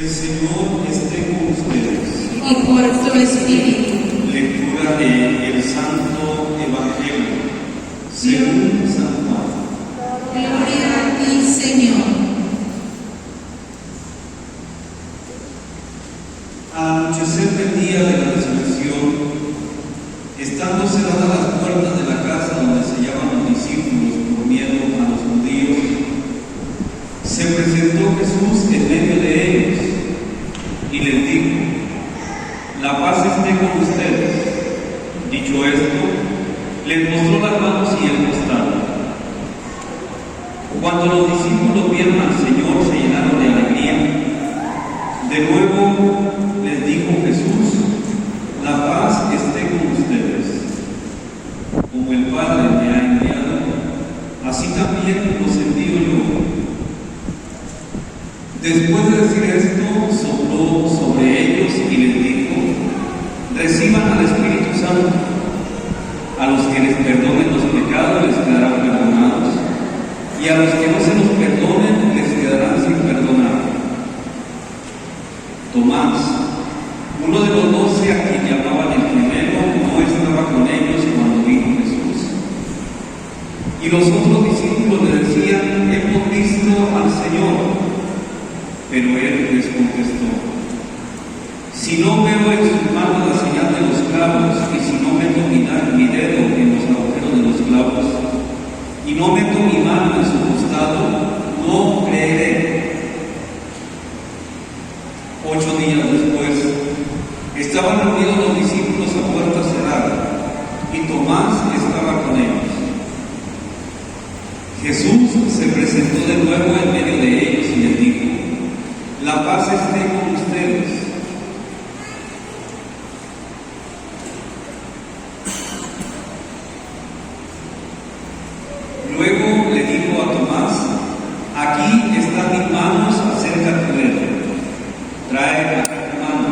El Señor esté con ustedes. Y por tu espíritu. Lectura del Santo Evangelio según San Juan. Gloria a ti, Señor. Al anochecer del día de la resurrección, estando cerradas las puertas de la casa donde se hallaban los discípulos por miedo a los judíos, se presentó Jesús en medio de ellos y les dijo: la paz esté con ustedes. Dicho esto, les mostró las manos y el costado. Cuando los discípulos vieron al Señor, se llenaron de alegría. De nuevo les dijo Jesús: la paz esté con ustedes. Como el Padre me ha enviado, así también los envío yo. Después de decir esto, sopló sobre ellos y les dijo: reciban al Espíritu Santo. A los que les perdonen los pecados les quedarán perdonados, y a los que no se los perdonen les quedarán sin perdonar. Tomás, uno de los 12 a quien llamaban el gemelo, no estaba con ellos cuando vino Jesús. Y los otros discípulos le decían: hemos visto al Señor. Pero él les contestó: si no veo en sus manos la señal de los clavos, y si no meto mi dedo en los agujeros de los clavos, y no meto mi mano en su costado, no creeré. 8 días después, estaban reunidos los discípulos a puerta cerrada, y Tomás estaba con ellos. Jesús se presentó de nuevo en medio de ellos y les dijo: la paz esté con ustedes. Luego le dijo a Tomás: aquí están mis manos, acerca tu dedo. Trae acá tu mano,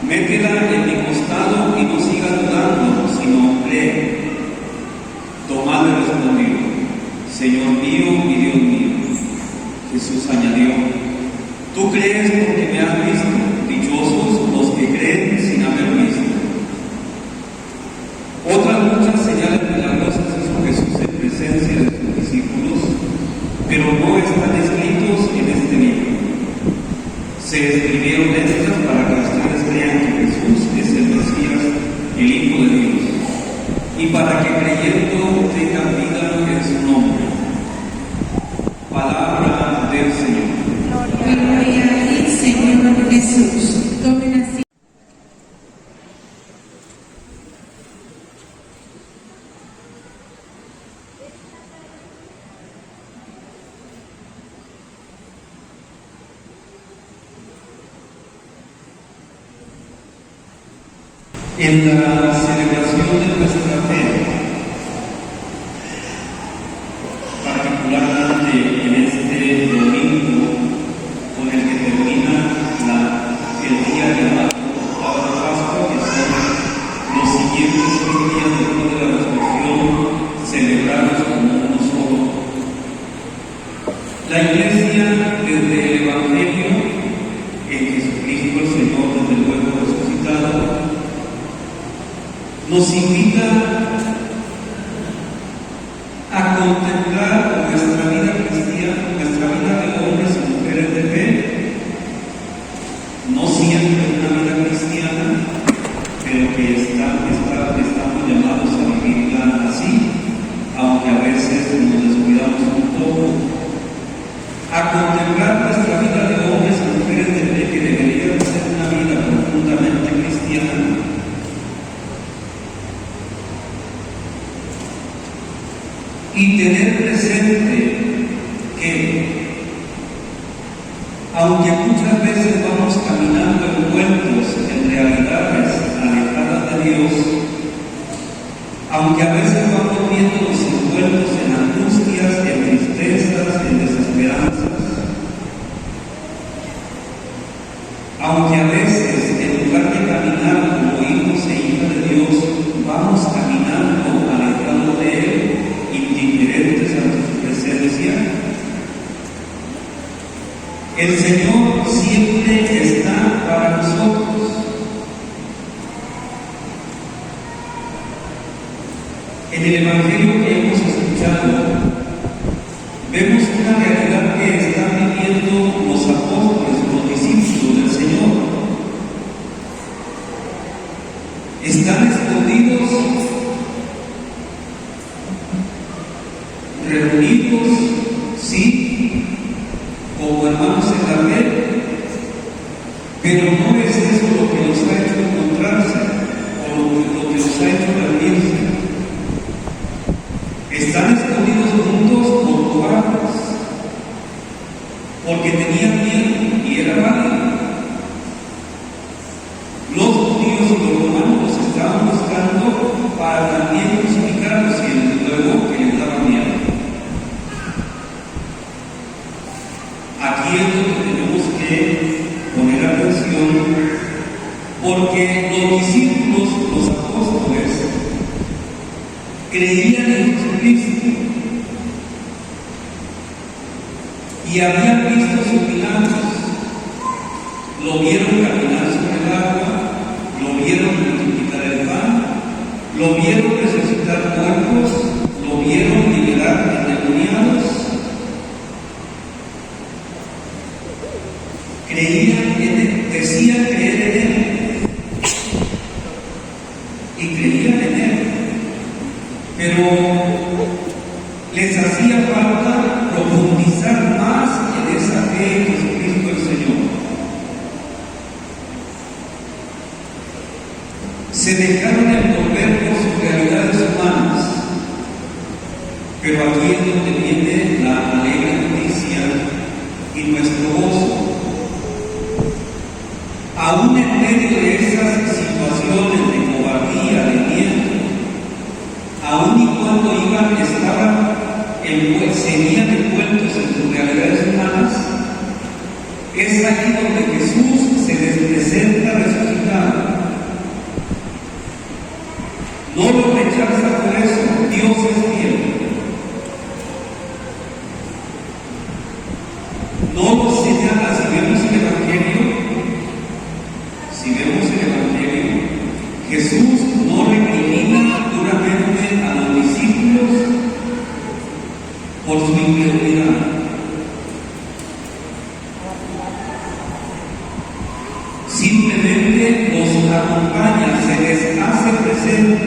métela en mi costado y no sigas dudando, sino cree. Tomás le respondió: Señor mío y Dios mío. Jesús añadió: tú crees porque me has visto. Dichosos los que creen sin haber visto. Otras muchas señales milagrosas hizo Jesús en presencia de sus discípulos, pero no están escritos en este libro. Se escribieron estas para que ustedes crean que Jesús es el Mesías, el Hijo de Dios, y para que creyendo tengan vida en su nombre. Palabra del Señor. Gloria a ti, Señor Jesús. Tomen asiento. En la celebración de nuestra fe, particularmente en este domingo con el que termina el día llamado octava de Pascua, que son los siguientes 6 días después de la resurrección, celebrados como uno solo. La Iglesia, desde el Evangelio, en Jesucristo el Señor, desde luego resucitado, nos invita a contemplar nuestra vida cristiana, nuestra vida de hombres y mujeres de fe, no siempre una vida cristiana, pero que estamos llamados a vivirla así, aunque a veces nos descuidamos un poco, a contemplar nuestra vida de hombres y mujeres de fe, que debería ser una vida profundamente cristiana, y tener presente que, aunque muchas veces vamos caminando envueltos en realidades alejadas de Dios, aunque a veces vamos viéndonos envueltos en angustias, en tristezas, en desesperanzas, aunque a veces en lugar de caminar como hijos e hijas de Dios, vamos caminando alejados de Él, indiferentes ante su presencia, el Señor siempre En el Evangelio que hemos escuchado, vemos una realidad que están viviendo los apóstoles, los discípulos del Señor. Están escondidos, reunidos, sí, como hermanos en la fe, pero no es eso lo que los ha hecho encontrarse o lo que los ha hecho reunirse. Están escondidos juntos por cobardes, porque tenían miedo y era válido. Los judíos y los romanos los estaban buscando para también crucificarlos y desde luego que les daba miedo. Aquí es donde tenemos que poner atención, porque los discípulos, los apóstoles, creían en Jesucristo y habían visto sus milagros, lo vieron caminar sobre el agua, lo vieron multiplicar el pan, lo vieron resucitar muertos, lo vieron liberar endemoniados. Creían en él, decían creer en él y creían en él, pero les hacía falta profundizar más en esa fe en Jesucristo el Señor. Se dejaron envolver por sus realidades humanas, pero aquí es donde viene la alegre noticia y nuestro gozo. Aún en medio de esas situaciones de cobardía, de miedo, aún y cuando seguían envueltos en sus realidades humanas, es aquí donde Jesús se les presenta resucitado. No lo rechaza por eso, Dios es fiel. No lo señala. Si vemos el Evangelio, Jesús no recrimina duramente a los discípulos por su incredulidad. Simplemente los acompaña, se les hace presente,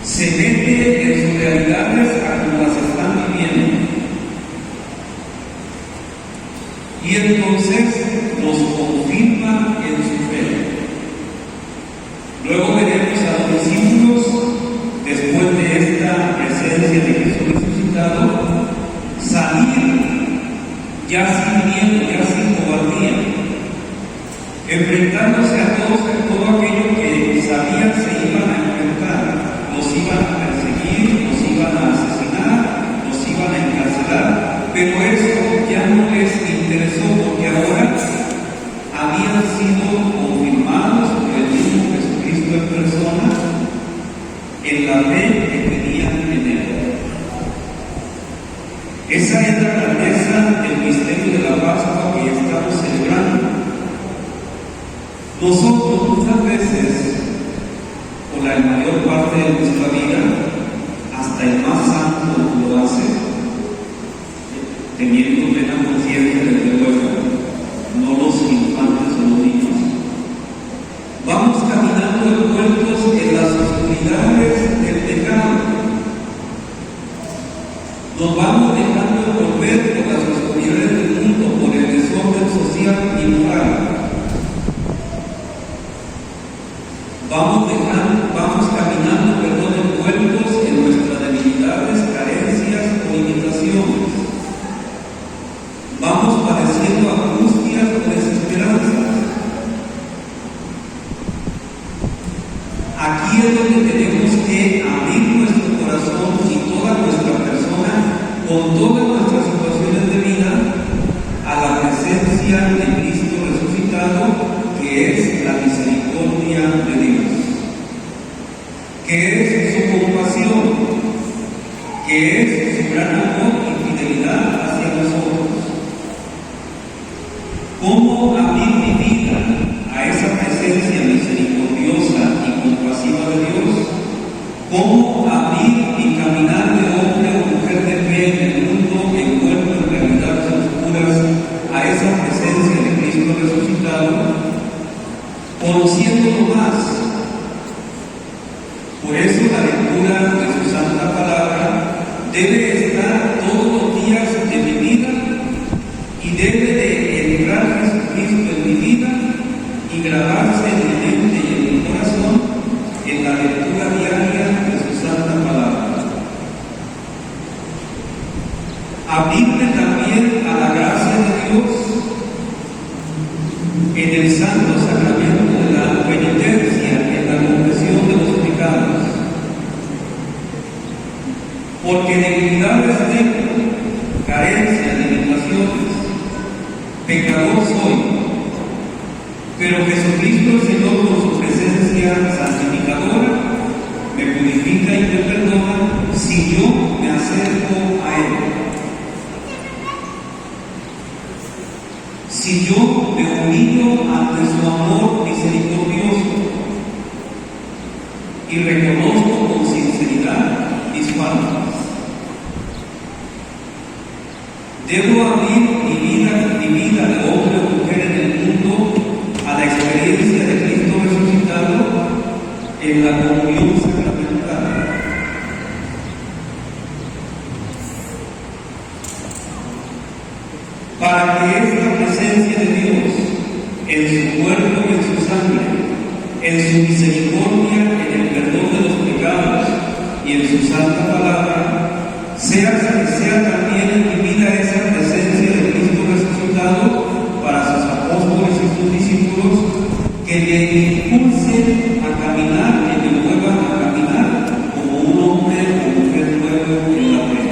se mete en sus realidades a como las están viviendo. Y entonces los confirma en su fe. Luego veremos a los discípulos, después de esta presencia de Jesús resucitado, salir ya sin miedo, ya sin cobardía, enfrentándose a todo aquello que sabían se iban a enfrentar. Los iban a perseguir, los iban a asesinar, los iban a encarcelar, pero eso ya no les interesó, porque ahora habían sido confirmados por el mismo Jesucristo en persona en la fe que tenían en él. Esa es la grandeza del misterio de la Pascua que estamos celebrando. Nosotros muchas veces, o la mayor parte de nuestra vida, hasta el más santo lo hace, teniendo plena conciencia, desde luego, no los infantes o los niños. Vamos caminando envueltos en las oscuridades del pecado. Nos vamos dejando envolver por las oscuridades del mundo, por el desorden social y moral. Vamos caminando, envueltos en nuestras debilidades, carencias o limitaciones. Vamos padeciendo angustias o desesperanzas. Aquí es donde tenemos que abrir nuestro corazón y toda nuestra persona, con todas nuestras situaciones de vida, a la presencia de Cristo resucitado, que es la misericordia de Dios, que es su compasión, que es su gran amor y fidelidad hacia nosotros. ¿Cómo abrir mi vida a esa presencia misericordiosa y compasiva debe de entrar Jesucristo en mi vida y grabarse en mi mente y en mi corazón en la lectura diaria de su santa palabra. Abrirme también a la gracia de Dios en el santo sacramento de la penitencia, en la confesión de los pecados. Porque debilidades tengo, carencias, limitaciones, pecador soy, pero Jesucristo el Señor con su presencia santificadora me purifica y me perdona si yo me acerco a Él. Si yo me humillo ante su amor misericordioso y reconozco con sinceridad mis faltas, debo abrir mi vida de hombre o mujer en el mundo a la experiencia de Cristo resucitado en la comunión sacramental. Para que esta presencia de Dios en su cuerpo y en su sangre, en su misericordia, en el perdón de los pecados y en su santa palabra, sea también en mi vida esa presencia de Cristo resucitado para sus apóstoles y sus discípulos, que me impulsen a caminar, que me muevan a caminar como un hombre o mujer nuevo en la fe.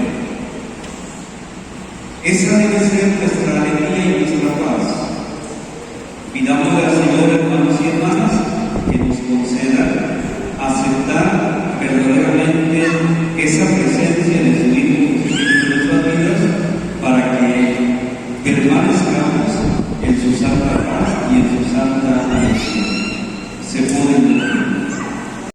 Esa debe ser nuestra alegría y nuestra paz. Pidámosle al Señor, hermanos y hermanas, que nos conceda aceptar verdaderamente esa presencia de su Hijo Jesucristo en nuestras vidas